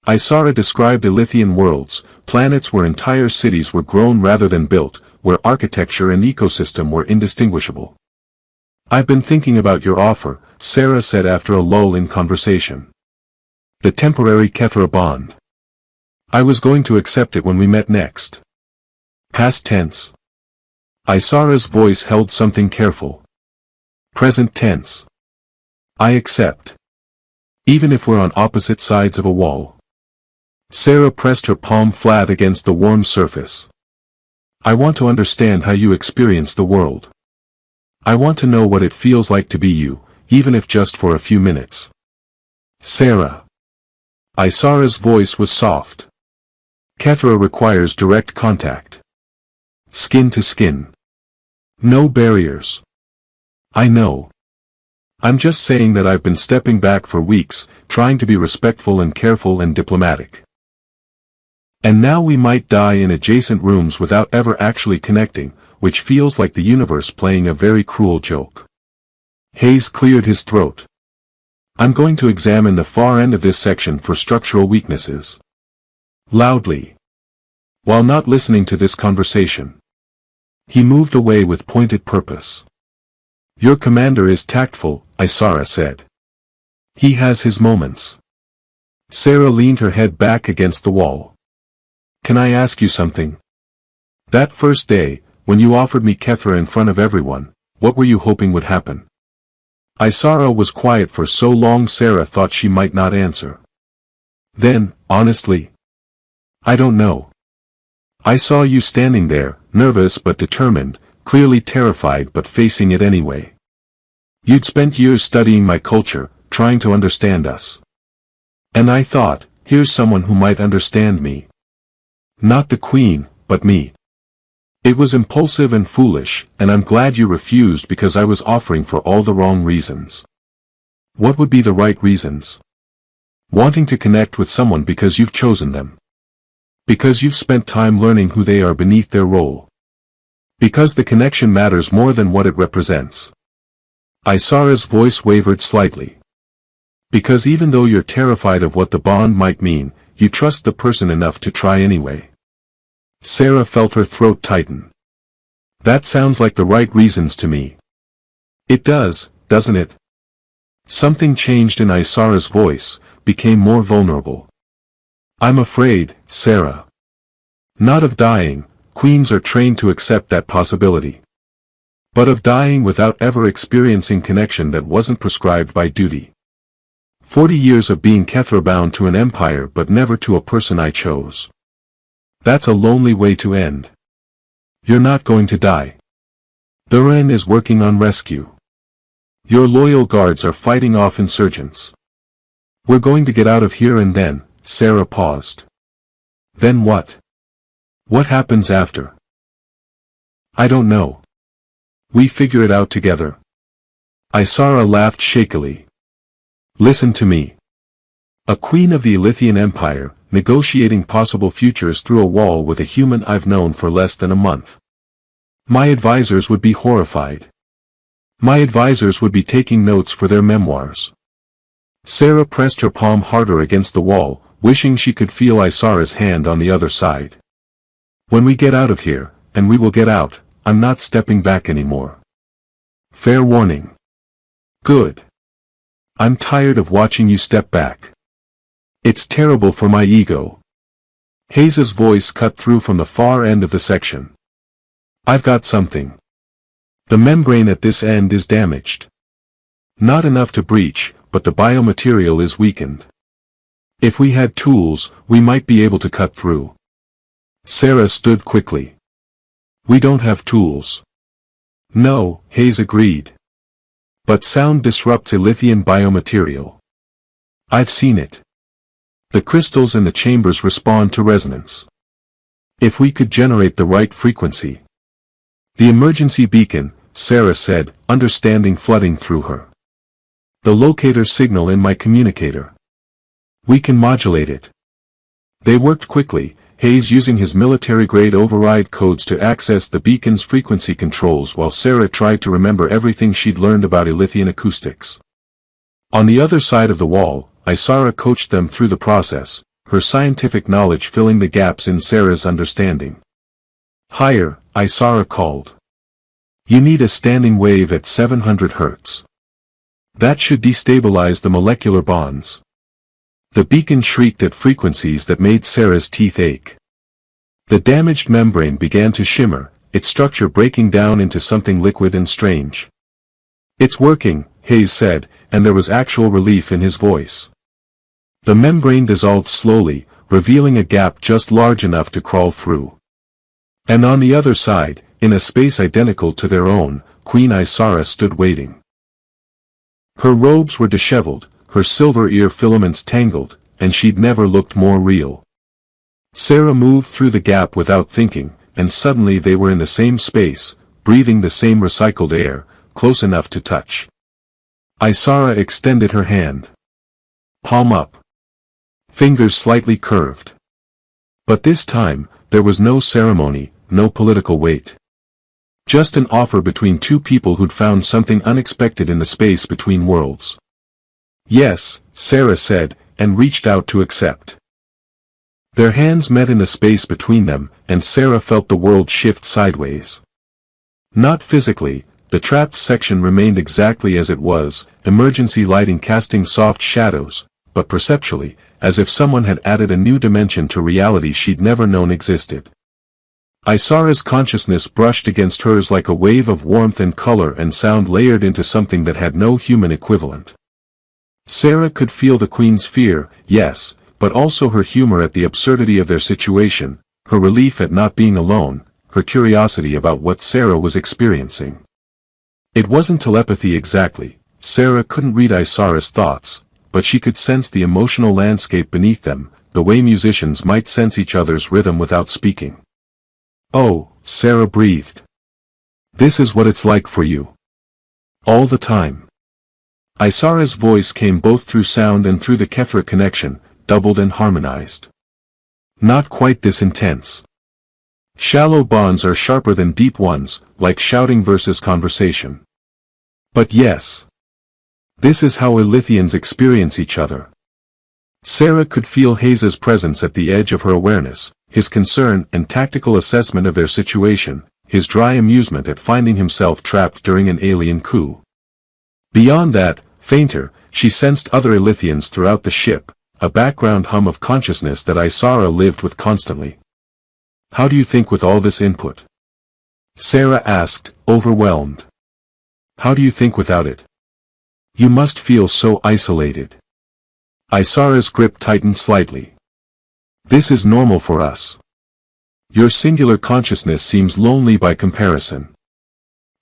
Isara described Elythian worlds, planets where entire cities were grown rather than built, where architecture and ecosystem were indistinguishable. I've been thinking about your offer, Sarah said after a lull in conversation. The temporary Kethra bond. I was going to accept it when we met next. Past tense. Isara's voice held something careful. Present tense. I accept. Even if we're on opposite sides of a wall. Sarah pressed her palm flat against the warm surface. I want to understand how you experience the world. I want to know what it feels like to be you, even if just for a few minutes. Sarah. Isara's voice was soft. Kethra requires direct contact. Skin to skin. No barriers. I know. I'm just saying that I've been stepping back for weeks, trying to be respectful and careful and diplomatic. And now we might die in adjacent rooms without ever actually connecting, which feels like the universe playing a very cruel joke. Hayes cleared his throat. I'm going to examine the far end of this section for structural weaknesses. Loudly. While not listening to this conversation. He moved away with pointed purpose. Your commander is tactful, Isara said. He has his moments. Sarah leaned her head back against the wall. Can I ask you something? That first day, when you offered me Kethra in front of everyone, what were you hoping would happen? Isara was quiet for so long Sarah thought she might not answer. Then, honestly, I don't know. I saw you standing there, nervous but determined, clearly terrified but facing it anyway. You'd spent years studying my culture, trying to understand us. And I thought, here's someone who might understand me. Not the Queen, but me. It was impulsive and foolish, and I'm glad you refused because I was offering for all the wrong reasons. What would be the right reasons? Wanting to connect with someone because you've chosen them. Because you've spent time learning who they are beneath their role. Because the connection matters more than what it represents. Isara's voice wavered slightly. Because even though you're terrified of what the bond might mean, you trust the person enough to try anyway. Sarah felt her throat tighten. That sounds like the right reasons to me. It does, doesn't it? Something changed in Isara's voice, became more vulnerable. I'm afraid, Sarah. Not of dying, queens are trained to accept that possibility. But of dying without ever experiencing connection that wasn't prescribed by duty. 40 years of being Kethra bound to an empire but never to a person I chose. That's a lonely way to end. You're not going to die. Duran is working on rescue. Your loyal guards are fighting off insurgents. We're going to get out of here and then, Sarah paused. Then what? What happens after? I don't know. We figure it out together. Isara laughed shakily. Listen to me. A queen of the Elithian Empire, negotiating possible futures through a wall with a human I've known for less than a month. My advisors would be horrified. My advisors would be taking notes for their memoirs. Sarah pressed her palm harder against the wall, wishing she could feel Isara's hand on the other side. When we get out of here, and we will get out, I'm not stepping back anymore. Fair warning. Good. I'm tired of watching you step back. It's terrible for my ego. Hayes's voice cut through from the far end of the section. I've got something. The membrane at this end is damaged. Not enough to breach, but the biomaterial is weakened. If we had tools, we might be able to cut through. Sarah stood quickly. We don't have tools. No, Hayes agreed. But sound disrupts Elithian biomaterial. I've seen it. The crystals in the chambers respond to resonance. If we could generate the right frequency. The emergency beacon, Sarah said, understanding flooding through her. The locator signal in my communicator. We can modulate it. They worked quickly, Hayes using his military-grade override codes to access the beacon's frequency controls while Sarah tried to remember everything she'd learned about Elithian acoustics. On the other side of the wall, Isara coached them through the process, her scientific knowledge filling the gaps in Sarah's understanding. Higher, Isara called. You need a standing wave at 700 Hz. That should destabilize the molecular bonds. The beacon shrieked at frequencies that made Sarah's teeth ache. The damaged membrane began to shimmer, its structure breaking down into something liquid and strange. It's working, Hayes said, and there was actual relief in his voice. The membrane dissolved slowly, revealing a gap just large enough to crawl through. And on the other side, in a space identical to their own, Queen Isara stood waiting. Her robes were disheveled, her silver ear filaments tangled, and she'd never looked more real. Sarah moved through the gap without thinking, and suddenly they were in the same space, breathing the same recycled air, close enough to touch. Isara extended her hand. Palm up. Fingers slightly curved. But this time, there was no ceremony, no political weight. Just an offer between two people who'd found something unexpected in the space between worlds. Yes, Sarah said, and reached out to accept. Their hands met in the space between them, and Sarah felt the world shift sideways. Not physically, the trapped section remained exactly as it was, emergency lighting casting soft shadows, but perceptually, as if someone had added a new dimension to reality she'd never known existed. Isara's consciousness brushed against hers like a wave of warmth and color and sound layered into something that had no human equivalent. Sarah could feel the Queen's fear, yes, but also her humor at the absurdity of their situation, her relief at not being alone, her curiosity about what Sarah was experiencing. It wasn't telepathy exactly, Sarah couldn't read Isara's thoughts, but she could sense the emotional landscape beneath them, the way musicians might sense each other's rhythm without speaking. Oh, Sarah breathed. This is what it's like for you. All the time. Isara's voice came both through sound and through the Kethra connection, doubled and harmonized. Not quite this intense. Shallow bonds are sharper than deep ones, like shouting versus conversation. But yes. This is how Ilithians experience each other. Sarah could feel Hayes's presence at the edge of her awareness, his concern and tactical assessment of their situation, his dry amusement at finding himself trapped during an alien coup. Beyond that, fainter, she sensed other Ilithians throughout the ship, a background hum of consciousness that Isara lived with constantly. How do you think with all this input? Sarah asked, overwhelmed. How do you think without it? You must feel so isolated. Isara's grip tightened slightly. This is normal for us. Your singular consciousness seems lonely by comparison.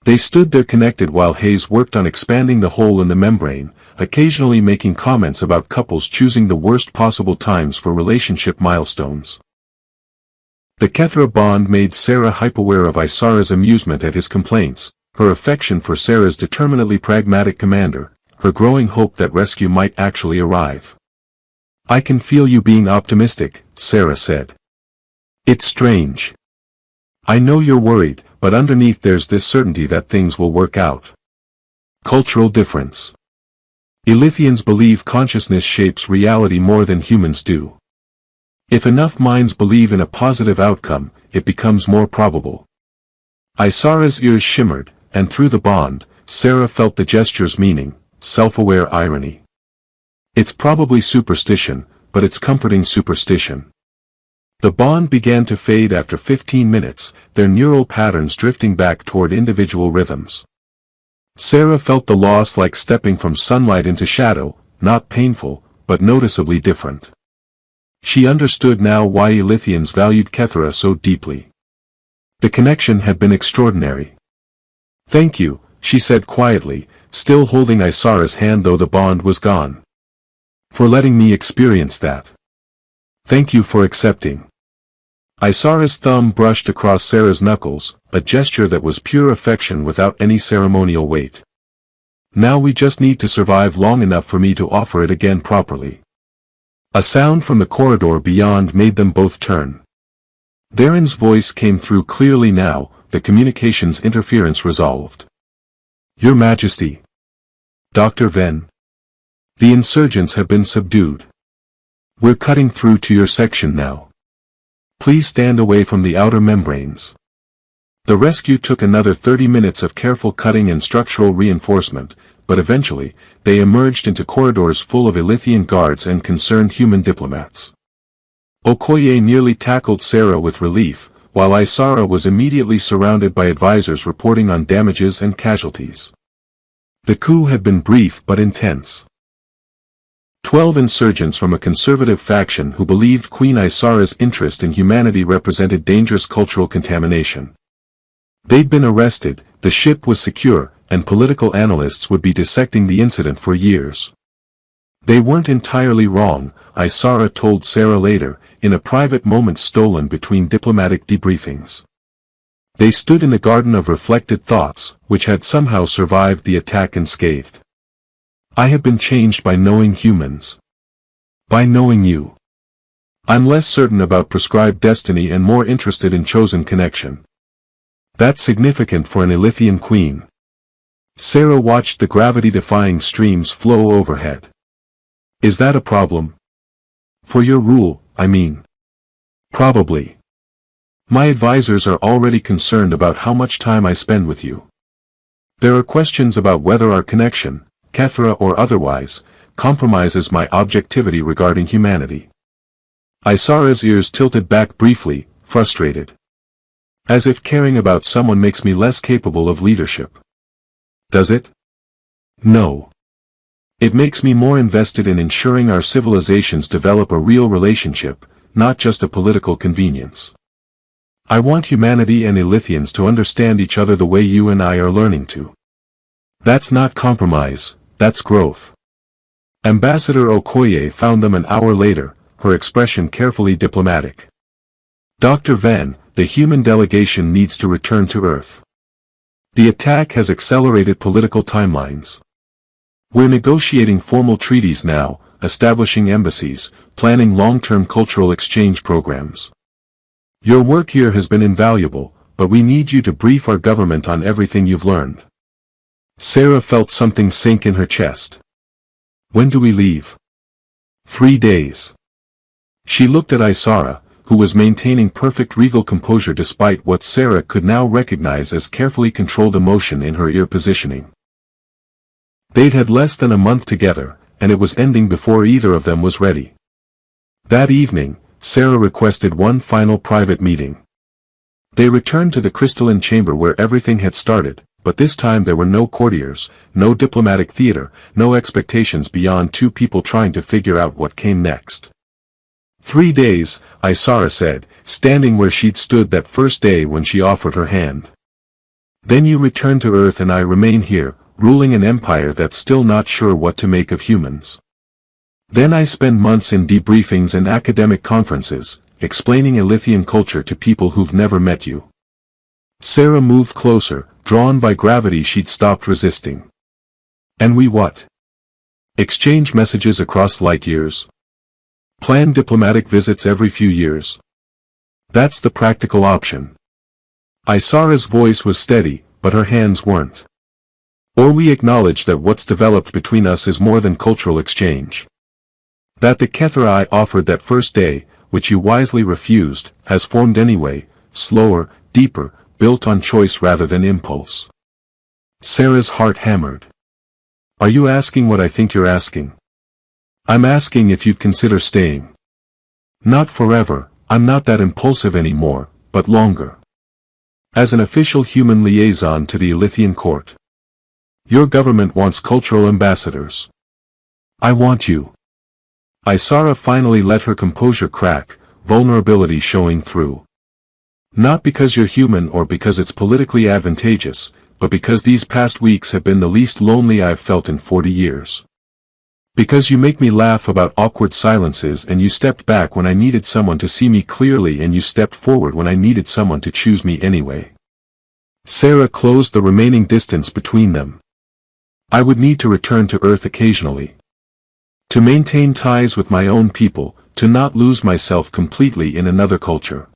They stood there connected while Hayes worked on expanding the hole in the membrane, occasionally making comments about couples choosing the worst possible times for relationship milestones. The Kethra bond made Sarah hypaware of Isara's amusement at his complaints, her affection for Sarah's determinedly pragmatic commander, her growing hope that rescue might actually arrive. I can feel you being optimistic, Sarah said. It's strange. I know you're worried, but underneath there's this certainty that things will work out. Cultural difference. Ilithians believe consciousness shapes reality more than humans do. If enough minds believe in a positive outcome, it becomes more probable. Isara's ears shimmered, and through the bond, Sarah felt the gesture's meaning, self-aware irony. It's probably superstition, but it's comforting superstition. The bond began to fade after 15 minutes, their neural patterns drifting back toward individual rhythms. Sarah felt the loss like stepping from sunlight into shadow, not painful, but noticeably different. She understood now why Ilithians valued Kethra so deeply. The connection had been extraordinary. Thank you, she said quietly, still holding Isara's hand though the bond was gone. For letting me experience that. Thank you for accepting. Isara's thumb brushed across Sarah's knuckles, a gesture that was pure affection without any ceremonial weight. Now we just need to survive long enough for me to offer it again properly. A sound from the corridor beyond made them both turn. Darren's voice came through clearly now, the communications interference resolved. Your Majesty. Dr. Venn. The insurgents have been subdued. We're cutting through to your section now. Please stand away from the outer membranes. The rescue took another 30 minutes of careful cutting and structural reinforcement, but eventually, they emerged into corridors full of Ilithian guards and concerned human diplomats. Okoye nearly tackled Sarah with relief, while Isara was immediately surrounded by advisors reporting on damages and casualties. The coup had been brief but intense. 12 insurgents from a conservative faction who believed Queen Isara's interest in humanity represented dangerous cultural contamination. They'd been arrested, the ship was secure, and political analysts would be dissecting the incident for years. They weren't entirely wrong, Isara told Sarah later, in a private moment stolen between diplomatic debriefings. They stood in the garden of reflected thoughts, which had somehow survived the attack unscathed. I have been changed by knowing humans. By knowing you. I'm less certain about prescribed destiny and more interested in chosen connection. That's significant for an Ilithian queen. Sarah watched the gravity-defying streams flow overhead. Is that a problem? For your rule, I mean. Probably. My advisors are already concerned about how much time I spend with you. There are questions about whether our connection, Kethra or otherwise, compromises my objectivity regarding humanity. Isara's ears tilted back briefly, frustrated. As if caring about someone makes me less capable of leadership. Does it? No. It makes me more invested in ensuring our civilizations develop a real relationship, not just a political convenience. I want humanity and Ilithians to understand each other the way you and I are learning to. That's not compromise, that's growth. Ambassador Okoye found them an hour later, her expression carefully diplomatic. Dr. Van, the human delegation needs to return to Earth. The attack has accelerated political timelines. We're negotiating formal treaties now, establishing embassies, planning long-term cultural exchange programs. Your work here has been invaluable, but we need you to brief our government on everything you've learned. Sarah felt something sink in her chest. When do we leave? 3 days. She looked at Isara, who was maintaining perfect regal composure despite what Sarah could now recognize as carefully controlled emotion in her ear positioning. They'd had less than a month together, and it was ending before either of them was ready. That evening, Sarah requested one final private meeting. They returned to the crystalline chamber where everything had started, but this time there were no courtiers, no diplomatic theater, no expectations beyond two people trying to figure out what came next. 3 days, Isara said, standing where she'd stood that first day when she offered her hand. Then you return to Earth and I remain here, ruling an empire that's still not sure what to make of humans. Then I spend months in debriefings and academic conferences, explaining Elythian culture to people who've never met you. Sarah moved closer, drawn by gravity she'd stopped resisting. And we what? Exchange messages across light years? Plan diplomatic visits every few years? That's the practical option. Isara's voice was steady, but her hands weren't. Or we acknowledge that what's developed between us is more than cultural exchange. That the Kether I offered that first day, which you wisely refused, has formed anyway, slower, deeper, built on choice rather than impulse. Sarah's heart hammered. Are you asking what I think you're asking? I'm asking if you'd consider staying. Not forever, I'm not that impulsive anymore, but longer. As an official human liaison to the Elythian court. Your government wants cultural ambassadors. I want you. Isara finally let her composure crack, vulnerability showing through. Not because you're human or because it's politically advantageous, but because these past weeks have been the least lonely I've felt in 40 years. Because you make me laugh about awkward silences and you stepped back when I needed someone to see me clearly and you stepped forward when I needed someone to choose me anyway. Sarah closed the remaining distance between them. I would need to return to Earth occasionally. To maintain ties with my own people, to not lose myself completely in another culture.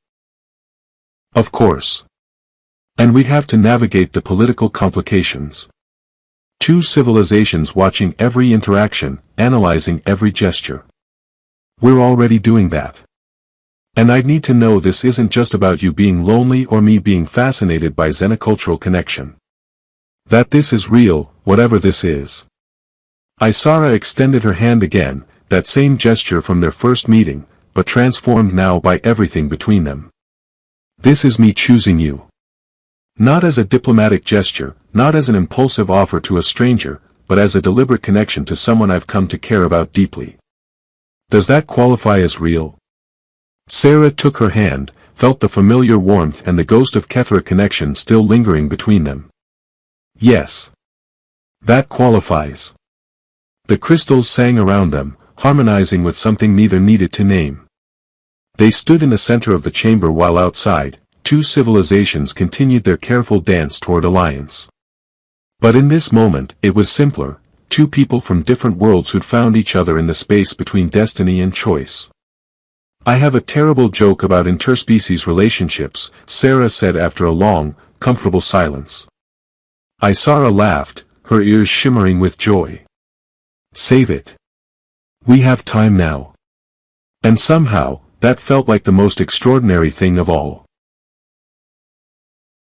Of course. And we'd have to navigate the political complications. Two civilizations watching every interaction, analyzing every gesture. We're already doing that. And I'd need to know this isn't just about you being lonely or me being fascinated by xenocultural connection. That this is real, whatever this is. Isara extended her hand again, that same gesture from their first meeting, but transformed now by everything between them. This is me choosing you. Not as a diplomatic gesture, not as an impulsive offer to a stranger, but as a deliberate connection to someone I've come to care about deeply. Does that qualify as real? Sarah took her hand, felt the familiar warmth and the ghost of Kethra connection still lingering between them. Yes. That qualifies. The crystals sang around them, harmonizing with something neither needed to name. They stood in the center of the chamber while outside, two civilizations continued their careful dance toward alliance. But in this moment, it was simpler, two people from different worlds who'd found each other in the space between destiny and choice. I have a terrible joke about interspecies relationships, Sarah said after a long, comfortable silence. Isara laughed, her ears shimmering with joy. Save it. We have time now. And somehow, that felt like the most extraordinary thing of all.